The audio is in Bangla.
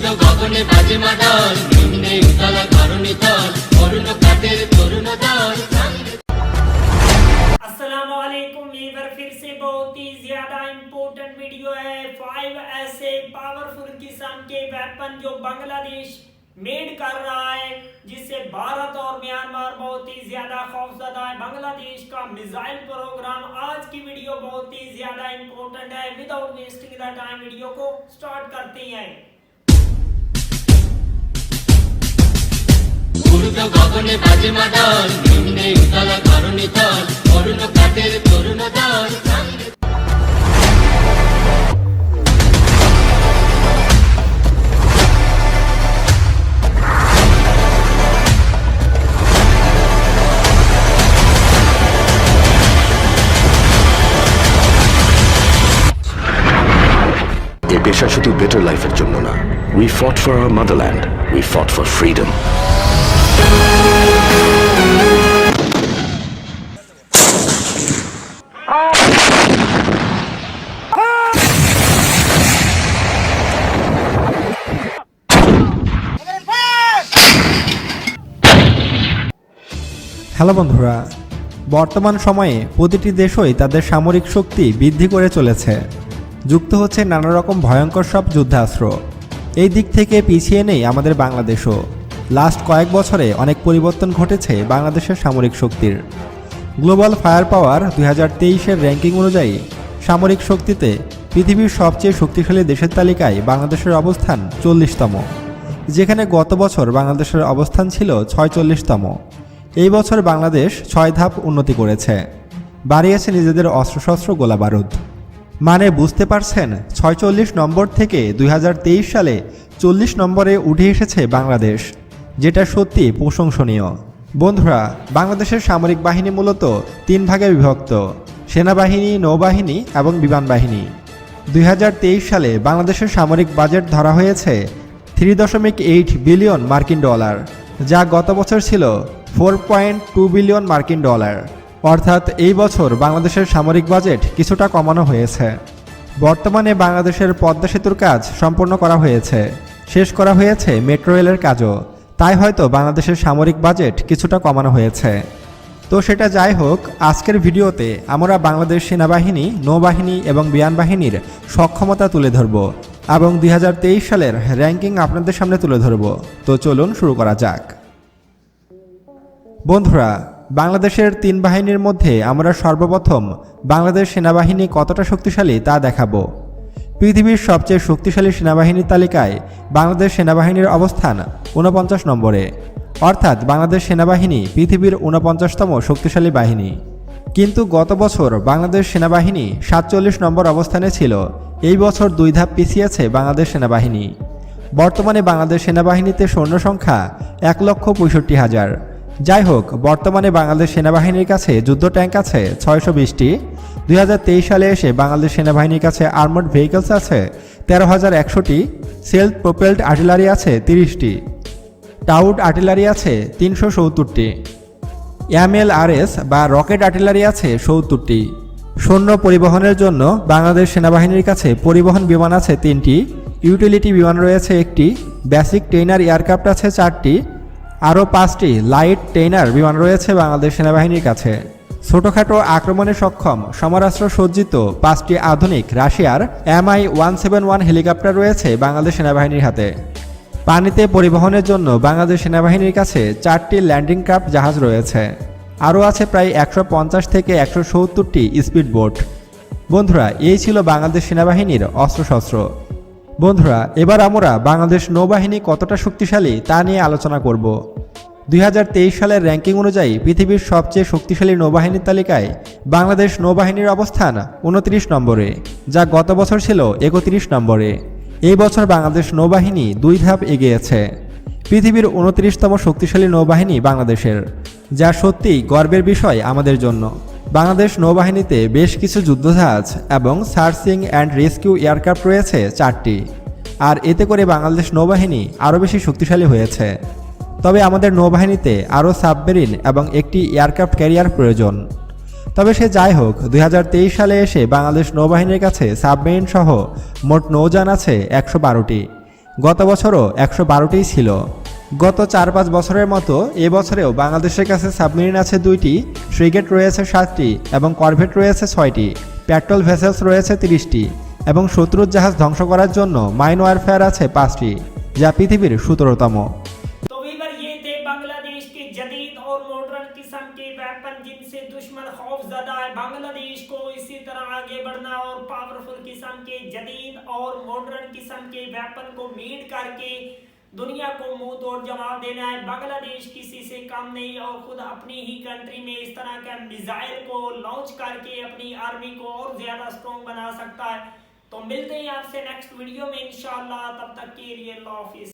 উড়ুদো গগনে বাজে মাদল, নিম্নে উতলা ধরণী তল, অরুণ প্রাতের তরুণ দল। अस्सलामुअलैकुम, ये बार फिर से बहुत ही ज्यादा इम्पोर्टेंट वीडियो है। 5 ऐसे पावरफुल किस्म के वेपन जो बांग्लादेश मेड कर रहा है, जिससे भारत और म्यांमार बहुत ही ज्यादा खौफजदा है। बांग्लादेश का मिसाइल प्रोग्राम। आज की वीडियो बहुत ही ज्यादा इम्पोर्टेंट है। Without wasting the time video को स्टार्ट करते हैं। উড়ুদো গগনে বাজে মাদল, নিম্নে উতলা ধরণী তল, অরুণ প্রাতের তরুণ দল। এ পেশা শুধু বেটার লাইফের জন্য না। We fought for our motherland, we fought for freedom. Hello বন্ধুরা, বর্তমান সময়ে প্রতিটি দেশই তাদের সামরিক শক্তি বৃদ্ধি করে চলেছে। যুক্ত হচ্ছে নানা রকম ভয়ঙ্কর সব যুদ্ধাস্ত্র। এই দিক থেকে পিছিয়ে নেই আমাদের বাংলাদেশও। লাস্ট কয়েক বছরে অনেক পরিবর্তন ঘটেছে বাংলাদেশের সামরিক শক্তির। গ্লোবাল ফায়ার পাওয়ার 2023-এর র্যাঙ্কিং অনুযায়ী সামরিক শক্তিতে পৃথিবীর সবচেয়ে শক্তিশালী দেশের তালিকায় বাংলাদেশের অবস্থান 40তম, যেখানে গত বছর বাংলাদেশের অবস্থান ছিল 46তম। এই বছর বাংলাদেশ 6 ধাপ উন্নতি করেছে, বাড়িয়েছে নিজেদের অস্ত্রশস্ত্র গোলাবারুদ। মানে বুঝতে পারছেন, 46 নম্বর থেকে 2023 সালে 40 নম্বরে উঠে এসেছে বাংলাদেশ, যেটা সত্যি প্রশংসনীয়। বন্ধুরা, বাংলাদেশের সামরিক বাহিনী মূলত 3 ভাগে বিভক্ত: সেনাবাহিনী, নৌবাহিনী এবং বিমান বাহিনী। 2023 সালে বাংলাদেশের সামরিক বাজেট ধরা হয়েছে 3.8 বিলিয়ন মার্কিন ডলার, যা গত বছর ছিল 4.2 বিলিয়ন মার্কিন ডলার। অর্থাৎ এই বছর বাংলাদেশের সামরিক বাজেট কিছুটা কমানো হয়েছে। বর্তমানে বাংলাদেশের পদ্মা সেতুর কাজ সম্পন্ন করা হয়েছে, শেষ করা হয়েছে মেট্রো রেলের কাজও, তাই হয়তো বাংলাদেশের সামরিক বাজেট কিছুটা কমানো হয়েছে। তো সেটা যাই হোক, আজকের ভিডিওতে আমরা বাংলাদেশ সেনাবাহিনী, নৌবাহিনী এবং বিমান বাহিনীর সক্ষমতা তুলে ধরব এবং 2023 সালের র্যাঙ্কিং আপনাদের সামনে তুলে ধরব। তো চলুন শুরু করা যাক। বন্ধুরা, বাংলাদেশের 3 বাহিনীর মধ্যে আমরা সর্বপ্রথম বাংলাদেশ সেনাবাহিনী কতটা শক্তিশালী তা দেখাবো। পৃথিবীর সবচেয়ে শক্তিশালী সেনাবাহিনীর তালিকায় বাংলাদেশ সেনাবাহিনীর অবস্থান 49 নম্বরে। অর্থাৎ বাংলাদেশ সেনাবাহিনী পৃথিবীর 49তম শক্তিশালী বাহিনী। কিন্তু গত বছর বাংলাদেশ সেনাবাহিনী 47 নম্বর অবস্থানে ছিল। এই বছর 2 ধাপ পিছিয়েছে বাংলাদেশ সেনাবাহিনী। বর্তমানে বাংলাদেশ সেনাবাহিনীতে সৈন্য সংখ্যা 1,65,000। যাই হোক, বর্তমানে বাংলাদেশ সেনাবাহিনীর কাছে যুদ্ধ ট্যাঙ্ক আছে 620টি। 2023 সালে এসে বাংলাদেশ সেনাবাহিনীর কাছে আর্মড ভেহিকলস আছে 13,100টি, সেলফ প্রোপেলড আর্টিলারি আছে 30টি, টাউড আর্টিলারি আছে 370টি, MLRS বা রকেট আর্টিলারি আছে 70টি। সৈন্য পরিবহনের জন্য বাংলাদেশ সেনাবাহিনীর কাছে পরিবহন বিমান আছে 3টি, ইউটিলিটি বিমান রয়েছে 1টি, বেসিক ট্রেনার এয়ারক্রাফট আছে 4টি, আরও 5টি লাইট ট্রেনার বিমান রয়েছে বাংলাদেশ সেনাবাহিনীর কাছে। ছোটোখাটো আক্রমণে সক্ষম সমরাস্ত্র সজ্জিত 5টি আধুনিক রাশিয়ার Mi-171 হেলিকপ্টার রয়েছে বাংলাদেশ সেনাবাহিনীর হাতে। পানিতে পরিবহনের জন্য বাংলাদেশ সেনাবাহিনীর কাছে 4টি ল্যান্ডিং ক্রাফট জাহাজ রয়েছে। আরও আছে প্রায় 150 থেকে 170টি স্পিড বোট। বন্ধুরা, এই ছিল বাংলাদেশ সেনাবাহিনীর অস্ত্রশস্ত্র। বন্ধুরা, এবার আমরা বাংলাদেশ নৌবাহিনী কতটা শক্তিশালী তা নিয়ে আলোচনা করব। 2023 সালের র্যাঙ্কিং অনুযায়ী পৃথিবীর সবচেয়ে শক্তিশালী নৌবাহিনীর তালিকায় বাংলাদেশ নৌবাহিনীর অবস্থান 29 নম্বরে, যা গত বছর ছিল 31 নম্বরে। এই বছর বাংলাদেশ নৌবাহিনী 2 ধাপ এগিয়েছে। পৃথিবীর 29তম শক্তিশালী নৌবাহিনী বাংলাদেশের, যা সত্যিই গর্বের বিষয় আমাদের জন্য। বাংলাদেশ নৌবাহিনীতে বেশ কিছু যুদ্ধজাহাজ এবং সার্চিং অ্যান্ড রেস্কিউ এয়ারক্রাফট রয়েছে 4টি, আর এতে করে বাংলাদেশ নৌবাহিনী আরও বেশি শক্তিশালী হয়েছে। তবে আমাদের নৌবাহিনীতে আরও সাবমেরিন এবং একটি এয়ারক্রাফট ক্যারিয়ার প্রয়োজন। তবে সে যাই হোক, 2023 সালে এসে বাংলাদেশ নৌবাহিনীর কাছে সাবমেরিন সহ মোট নৌযান আছে 112টি, গত বছরও 112টিই ছিল। গত 4-5 বছরের মতো এবছরেও বাংলাদেশের কাছে সাবমেরিন আছে 2টি, ফ্রিগেট রয়েছে 7টি এবং করভেট রয়েছে 6টি, পেট্রোল ভেসেলস রয়েছে 30টি এবং শত্রুর জাহাজ ধ্বংস করার জন্য মাইন ওয়ারফেয়ার আছে 5টি, যা পৃথিবীর 17তম। तो वीवर ये थे बांग्लादेश के जदीद और मॉडर्न किस्म के वेपन जिनसे दुश्मन खौफजदा है। बांग्लादेश को इसी तरह आगे बढ़ना और पावरफुल किस्म के जदीद और मॉडर्न किस्म के वेपन को मीट करके दुनिया को मुंह तोड़ जवाब देना है। बांग्लादेश किसी से कम नहीं और खुद अपनी ही कंट्री में इस तरह का मिसाइल को लॉन्च करके अपनी आर्मी को और ज्यादा स्ट्रॉन्ग बना सकता है। तो मिलते हैं आपसे नेक्स्ट वीडियो में इंशाल्लाह, तब तक के लिए अल्लाह हाफिज।